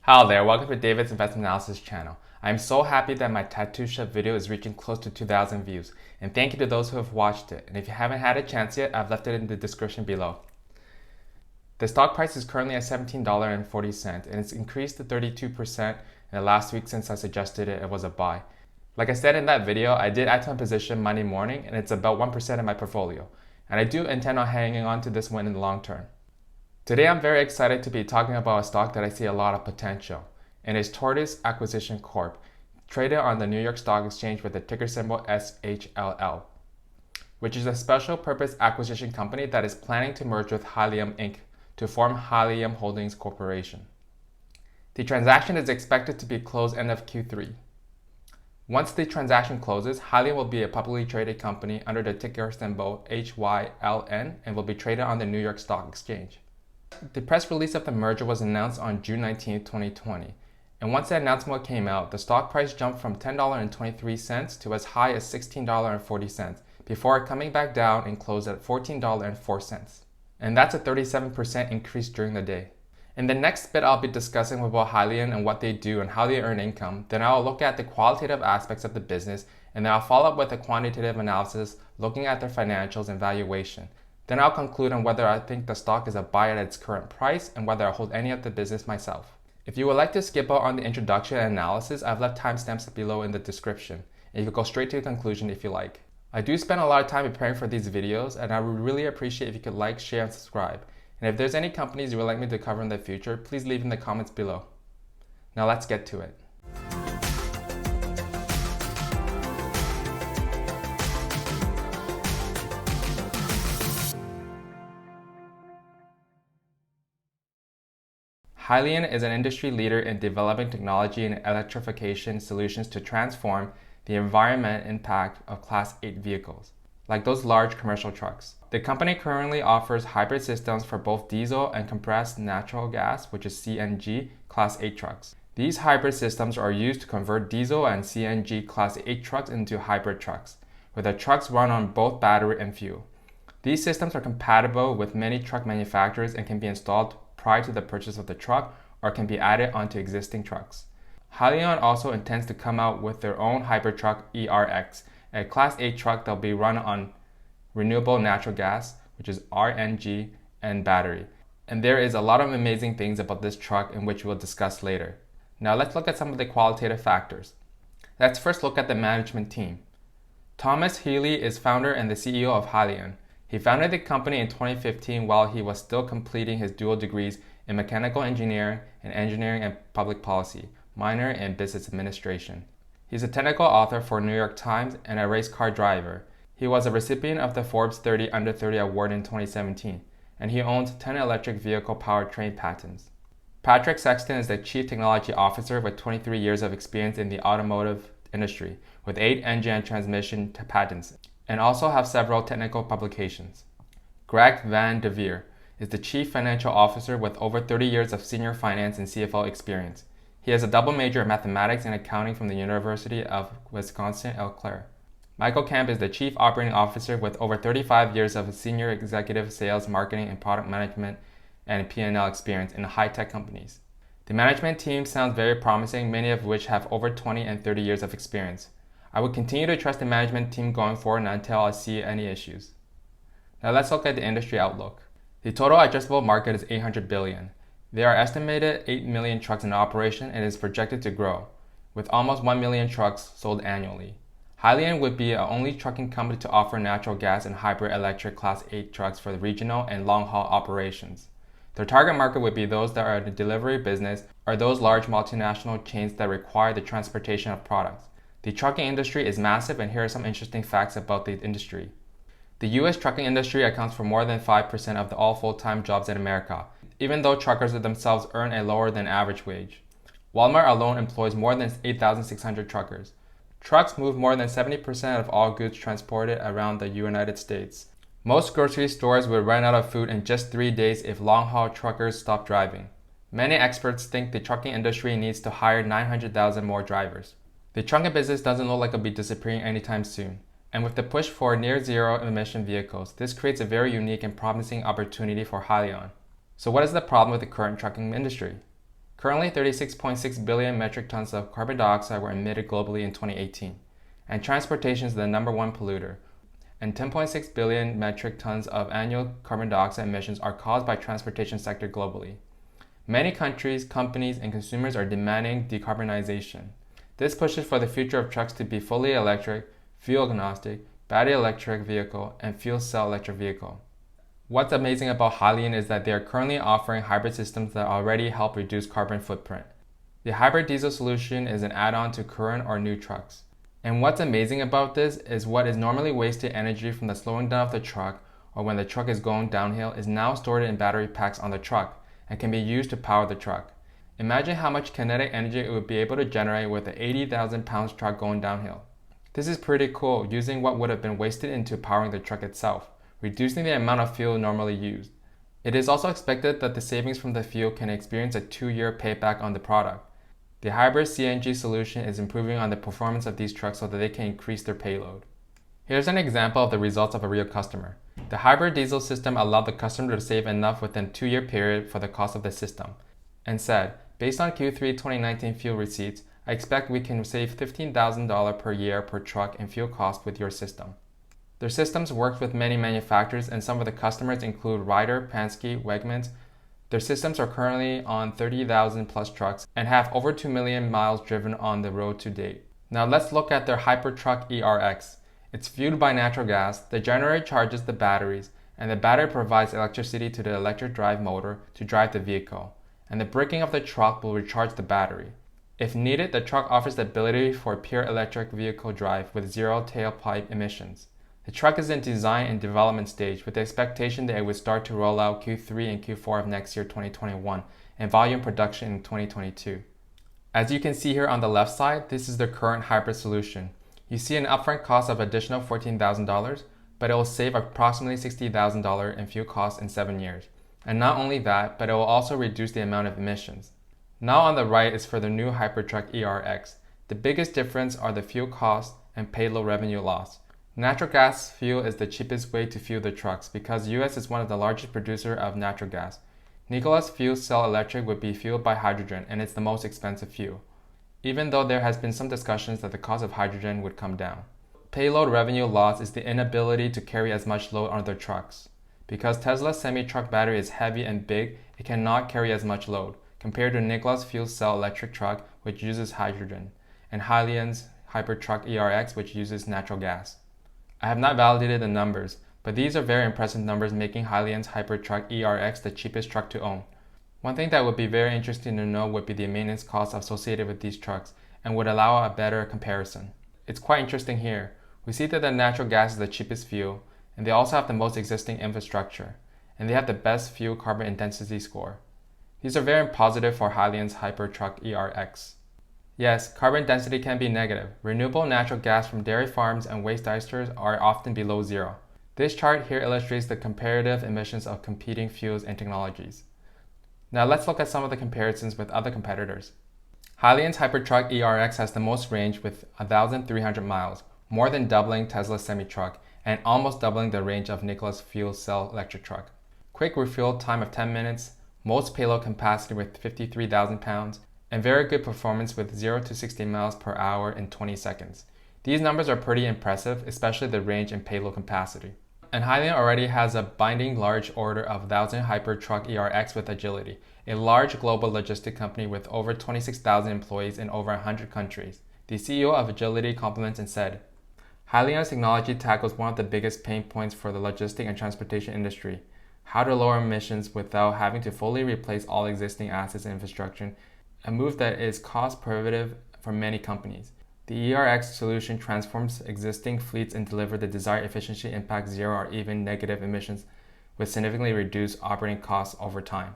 Hello there, welcome to David's Investment Analysis channel. I am so happy that my tattoo shop video is reaching close to 2,000 views, and thank you to those who have watched it. And if you haven't had a chance yet, I've left it in the description below. The stock price is currently at $17.40, and it's increased to 32% in the last week since I suggested it was a buy. Like I said in that video, I did add to my position Monday morning, and it's about 1% of my portfolio. And I do intend on hanging on to this one in the long term. Today I'm very excited to be talking about a stock that I see a lot of potential, and it's Tortoise Acquisition Corp, traded on the New York Stock Exchange with the ticker symbol SHLL, which is a special purpose acquisition company that is planning to merge with Hyliion Inc. to form Hyliion Holdings Corp. The transaction is expected to be closed end of Q3. Once the transaction closes, Hyliion will be a publicly traded company under the ticker symbol HYLN and will be traded on the New York Stock Exchange. The press release of the merger was announced on June 19, 2020, and once the announcement came out, the stock price jumped from $10.23 to as high as $16.40 before coming back down and closed at $14.04. And that's a 37% increase during the day. In the next bit, I'll be discussing about Hyliion and what they do and how they earn income. Then I'll look at the qualitative aspects of the business, and then I'll follow up with a quantitative analysis looking at their financials and valuation. Then I'll conclude on whether I think the stock is a buy at its current price and whether I hold any of the business myself. If you would like to skip out on the introduction and analysis, I've left timestamps below in the description, and you can go straight to the conclusion if you like. I do spend a lot of time preparing for these videos, and I would really appreciate if you could like, share, and subscribe. And if there's any companies you would like me to cover in the future, please leave in the comments below. Now let's get to it. Hyliion is an industry leader in developing technology and electrification solutions to transform the environmental impact of Class 8 vehicles, like those large commercial trucks. The company currently offers hybrid systems for both diesel and compressed natural gas, which is CNG, Class 8 trucks. These hybrid systems are used to convert diesel and CNG Class 8 trucks into hybrid trucks, where the trucks run on both battery and fuel. These systems are compatible with many truck manufacturers and can be installed prior to the purchase of the truck or can be added onto existing trucks. Hyliion also intends to come out with their own hybrid truck ERX, a Class 8 truck that will be run on renewable natural gas, which is RNG, and battery. And there is a lot of amazing things about this truck in which we'll discuss later. Now let's look at some of the qualitative factors. Let's first look at the management team. Thomas Healy is founder and the CEO of Hyliion. He founded the company in 2015 while he was still completing his dual degrees in mechanical engineering and public policy, minor in business administration. He's a technical author for New York Times and a race car driver. He was a recipient of the Forbes 30 Under 30 award in 2017, and he owns 10 electric vehicle powertrain patents. Patrick Sexton is the Chief Technology Officer with 23 years of experience in the automotive industry, with 8 engine and transmission patents, and also have several technical publications. Greg Van Devere is the Chief Financial Officer with over 30 years of senior finance and CFO experience. He has a double major in mathematics and accounting from the University of Wisconsin-Eau Claire. Michael Camp is the Chief Operating Officer with over 35 years of senior executive sales, marketing, and product management and P&L experience in high-tech companies. The management team sounds very promising, many of which have over 20 and 30 years of experience. I would continue to trust the management team going forward until I see any issues. Now let's look at the industry outlook. The total addressable market is $800 billion. There are estimated 8 million trucks in operation and is projected to grow, with almost 1 million trucks sold annually. Hyliion would be the only trucking company to offer natural gas and hybrid electric Class 8 trucks for the regional and long-haul operations. Their target market would be those that are in the delivery business or those large multinational chains that require the transportation of products. The trucking industry is massive, and here are some interesting facts about the industry. The U.S. trucking industry accounts for more than 5% of all full-time jobs in America, even though truckers themselves earn a lower than average wage. Walmart alone employs more than 8,600 truckers. Trucks move more than 70% of all goods transported around the United States. Most grocery stores would run out of food in just 3 days if long-haul truckers stop driving. Many experts think the trucking industry needs to hire 900,000 more drivers. The trucking business doesn't look like it'll be disappearing anytime soon. And with the push for near-zero emission vehicles, this creates a very unique and promising opportunity for Hyliion. So what is the problem with the current trucking industry? Currently, 36.6 billion metric tons of carbon dioxide were emitted globally in 2018, and transportation is the #1 polluter, and 10.6 billion metric tons of annual carbon dioxide emissions are caused by transportation sector globally. Many countries, companies, and consumers are demanding decarbonization. This pushes for the future of trucks to be fully electric, fuel agnostic, battery electric vehicle, and fuel cell electric vehicle. What's amazing about Hyliion is that they are currently offering hybrid systems that already help reduce carbon footprint. The hybrid diesel solution is an add-on to current or new trucks. And what's amazing about this is what is normally wasted energy from the slowing down of the truck or when the truck is going downhill is now stored in battery packs on the truck and can be used to power the truck. Imagine how much kinetic energy it would be able to generate with an 80,000 pounds truck going downhill. This is pretty cool, using what would have been wasted into powering the truck itself, reducing the amount of fuel normally used. It is also expected that the savings from the fuel can experience a 2-year payback on the product. The hybrid CNG solution is improving on the performance of these trucks so that they can increase their payload. Here's an example of the results of a real customer. The hybrid diesel system allowed the customer to save enough within a 2-year period for the cost of the system, and said, based on Q3 2019 fuel receipts, I expect we can save $15,000 per year per truck in fuel cost with your system. Their systems worked with many manufacturers, and some of the customers include Ryder, Penske, Wegmans. Their systems are currently on 30,000 plus trucks and have over 2 million miles driven on the road to date. Now let's look at their Hypertruck ERX. It's fueled by natural gas, the generator charges the batteries, and the battery provides electricity to the electric drive motor to drive the vehicle, and the braking of the truck will recharge the battery. If needed, the truck offers the ability for pure electric vehicle drive with zero tailpipe emissions. The truck is in design and development stage with the expectation that it would start to roll out Q3 and Q4 of next year 2021 and volume production in 2022. As you can see here on the left side, this is the current hybrid solution. You see an upfront cost of additional $14,000, but it will save approximately $60,000 in fuel costs in 7 years. And not only that, but it will also reduce the amount of emissions. Now on the right is for the new Hypertruck ERX. The biggest difference are the fuel cost and payload revenue loss. Natural gas fuel is the cheapest way to fuel the trucks because US is one of the largest producers of natural gas. Nikola's fuel cell electric would be fueled by hydrogen, and it's the most expensive fuel, even though there has been some discussions that the cost of hydrogen would come down. Payload revenue loss is the inability to carry as much load on their trucks. Because Tesla's semi-truck battery is heavy and big, it cannot carry as much load, compared to Nikola's fuel cell electric truck, which uses hydrogen, and Hyliion's Hypertruck ERX, which uses natural gas. I have not validated the numbers, but these are very impressive numbers, making Hylion's Hypertruck ERX the cheapest truck to own. One thing that would be very interesting to know would be the maintenance costs associated with these trucks and would allow a better comparison. It's quite interesting here. We see that the natural gas is the cheapest fuel, and they also have the most existing infrastructure, and they have the best fuel carbon intensity score. These are very positive for Hylion's Hypertruck ERX. Yes, carbon density can be negative. Renewable natural gas from dairy farms and waste digesters are often below zero. This chart here illustrates the comparative emissions of competing fuels and technologies. Now let's look at some of the comparisons with other competitors. Hylion's Hypertruck ERX has the most range with 1,300 miles, more than doubling Tesla's semi-truck and almost doubling the range of Nikola's fuel cell electric truck. Quick refuel time of 10 minutes, most payload capacity with 53,000 pounds, and very good performance with 0 to 60 miles per hour in 20 seconds. These numbers are pretty impressive, especially the range and payload capacity. And Hyliion already has a binding large order of 1,000 Hypertruck ERX with Agility, a large global logistic company with over 26,000 employees in over 100 countries. The CEO of Agility compliments and said, Hyliion's technology tackles one of the biggest pain points for the logistic and transportation industry, how to lower emissions without having to fully replace all existing assets and infrastructure, a move that is cost prohibitive for many companies. The ERX solution transforms existing fleets and delivers the desired efficiency, impact zero or even negative emissions with significantly reduced operating costs over time.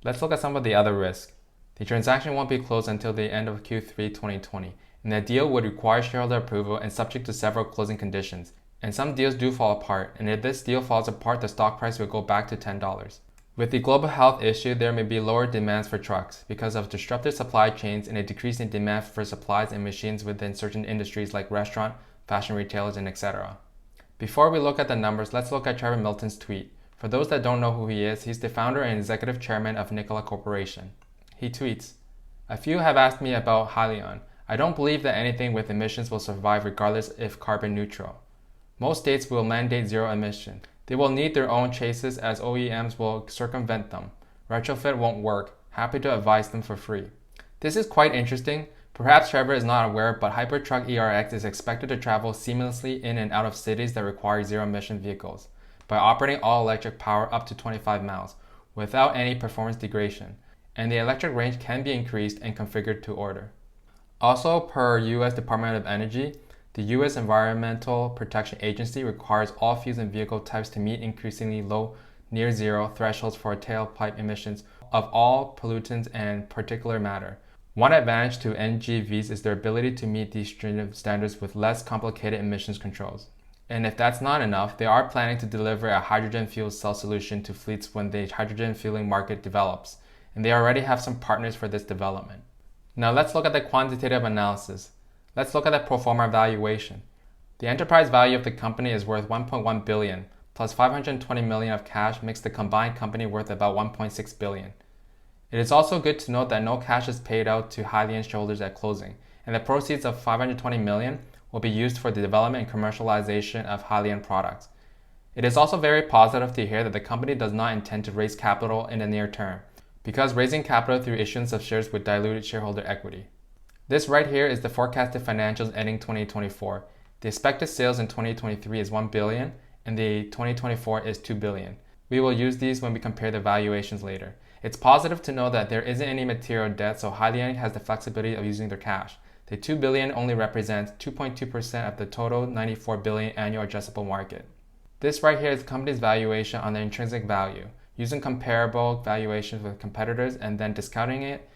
Let's look at some of the other risks. The transaction won't be closed until the end of Q3 2020, and the deal would require shareholder approval and subject to several closing conditions. And some deals do fall apart, and if this deal falls apart, the stock price will go back to $10. With the global health issue, there may be lower demands for trucks because of disrupted supply chains and a decrease in demand for supplies and machines within certain industries like restaurant, fashion retailers, and etc. Before we look at the numbers, let's look at Trevor Milton's tweet. For those that don't know who he is, he's the founder and executive chairman of Nikola Corporation. He tweets, "A few have asked me about Hyliion. I don't believe that anything with emissions will survive regardless if carbon neutral. Most states will mandate zero emission. They will need their own chases as OEMs will circumvent them. Retrofit won't work. Happy to advise them for free." This is quite interesting. Perhaps Trevor is not aware, but Hypertruck ERX is expected to travel seamlessly in and out of cities that require zero-emission vehicles by operating all-electric power up to 25 miles without any performance degradation, and the electric range can be increased and configured to order. Also, per U.S. Department of Energy, the U.S. Environmental Protection Agency requires all fuels and vehicle types to meet increasingly low near-zero thresholds for tailpipe emissions of all pollutants and particulate matter. One advantage to NGVs is their ability to meet these stringent standards with less complicated emissions controls. And if that's not enough, they are planning to deliver a hydrogen fuel cell solution to fleets when the hydrogen fueling market develops, and they already have some partners for this development. Now let's look at the quantitative analysis. Let's look at the pro forma valuation. The enterprise value of the company is worth $1.1 billion, plus $520 million of cash makes the combined company worth about $1.6 billion. It is also good to note that no cash is paid out to Hyliion shareholders at closing, and the proceeds of $520 million will be used for the development and commercialization of Hyliion products. It is also very positive to hear that the company does not intend to raise capital in the near term, because raising capital through issuance of shares would dilute shareholder equity. This right here is the forecasted financials ending 2024. The expected sales in 2023 is $1 billion, and the 2024 is $2 billion. We will use these when we compare the valuations later. It's positive to know that there isn't any material debt, so Hyliion has the flexibility of using their cash. The $2 billion only represents 2.2% of the total $94 billion annual addressable market. This right here is the company's valuation on the intrinsic value, using comparable valuations with competitors and then discounting it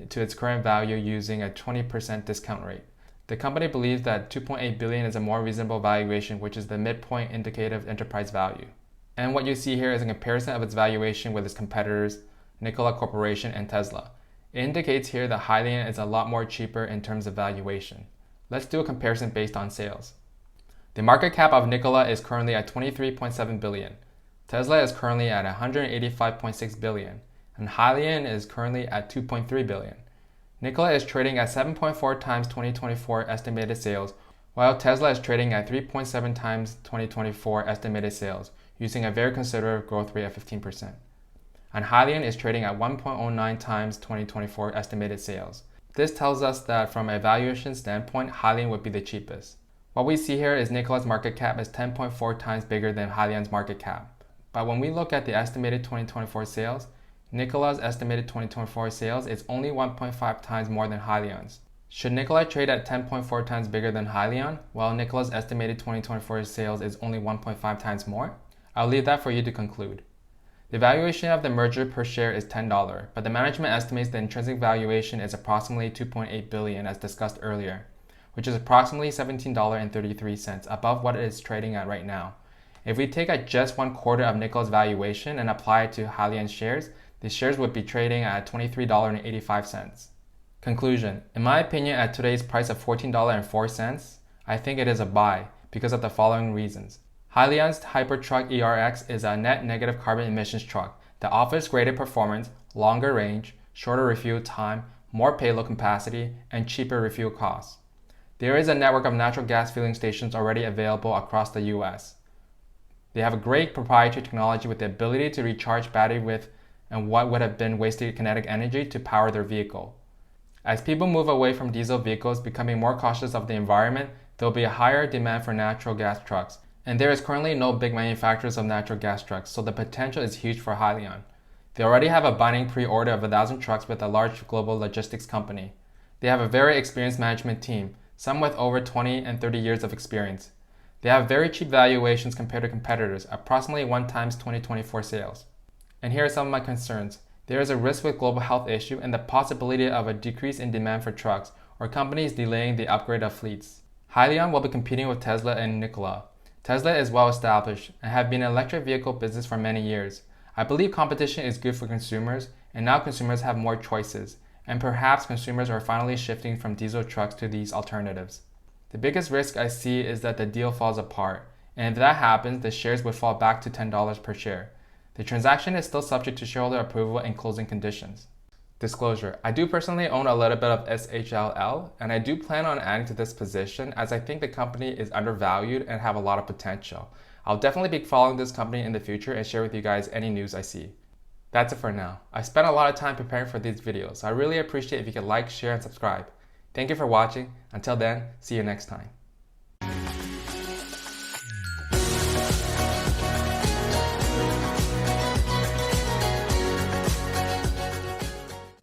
to its current value using a 20% discount rate. The company believes that $2.8 billion is a more reasonable valuation, which is the midpoint indicative enterprise value. And what you see here is a comparison of its valuation with its competitors, Nikola Corporation and Tesla. It indicates here that Hyliion is a lot more cheaper in terms of valuation. Let's do a comparison based on sales. The market cap of Nikola is currently at $23.7 billion. Tesla is currently at $185.6 billion, and Hyliion is currently at $2.3 billion. Nikola is trading at 7.4 times 2024 estimated sales, while Tesla is trading at 3.7 times 2024 estimated sales, using a very conservative growth rate of 15%. And Hyliion is trading at 1.09 times 2024 estimated sales. This tells us that from a valuation standpoint, Hyliion would be the cheapest. What we see here is Nikola's market cap is 10.4 times bigger than Hyliion's market cap. But when we look at the estimated 2024 sales, Nikola's estimated 2024 sales is only 1.5 times more than Hyliion's. Should Nikola trade at 10.4 times bigger than Hyliion, while Nikola's estimated 2024 sales is only 1.5 times more? I'll leave that for you to conclude. The valuation of the merger per share is $10, but the management estimates the intrinsic valuation is approximately $2.8 billion as discussed earlier, which is approximately $17.33 above what it is trading at right now. If we take at just 1/4 of Nikola's valuation and apply it to Hyliion shares, the shares would be trading at $23.85. Conclusion. In my opinion, at today's price of $14.04, I think it is a buy because of the following reasons. Hyliion's Hypertruck ERX is a net negative carbon emissions truck that offers greater performance, longer range, shorter refuel time, more payload capacity, and cheaper refuel costs. There is a network of natural gas filling stations already available across the US. They have a great proprietary technology with the ability to recharge battery with and what would have been wasted kinetic energy to power their vehicle. As people move away from diesel vehicles, becoming more cautious of the environment, there will be a higher demand for natural gas trucks. And there is currently no big manufacturers of natural gas trucks, so the potential is huge for Hyliion. They already have a binding pre-order of 1,000 trucks with a large global logistics company. They have a very experienced management team, some with over 20 and 30 years of experience. They have very cheap valuations compared to competitors, approximately 1 times 2024 sales. And here are some of my concerns. There is a risk with global health issue and the possibility of a decrease in demand for trucks or companies delaying the upgrade of fleets. Hyliion will be competing with Tesla and Nikola. Tesla is well established and have been in electric vehicle business for many years. I believe competition is good for consumers, and now consumers have more choices, and perhaps consumers are finally shifting from diesel trucks to these alternatives. The biggest risk I see is that the deal falls apart, and if that happens, the shares would fall back to $10 per share. The transaction is still subject to shareholder approval and closing conditions. Disclosure, I do personally own a little bit of SHLL, and I do plan on adding to this position as I think the company is undervalued and have a lot of potential. I'll definitely be following this company in the future and share with you guys any news I see. That's it for now. I spent a lot of time preparing for these videos, so I really appreciate if you could like, share, and subscribe. Thank you for watching. Until then, see you next time.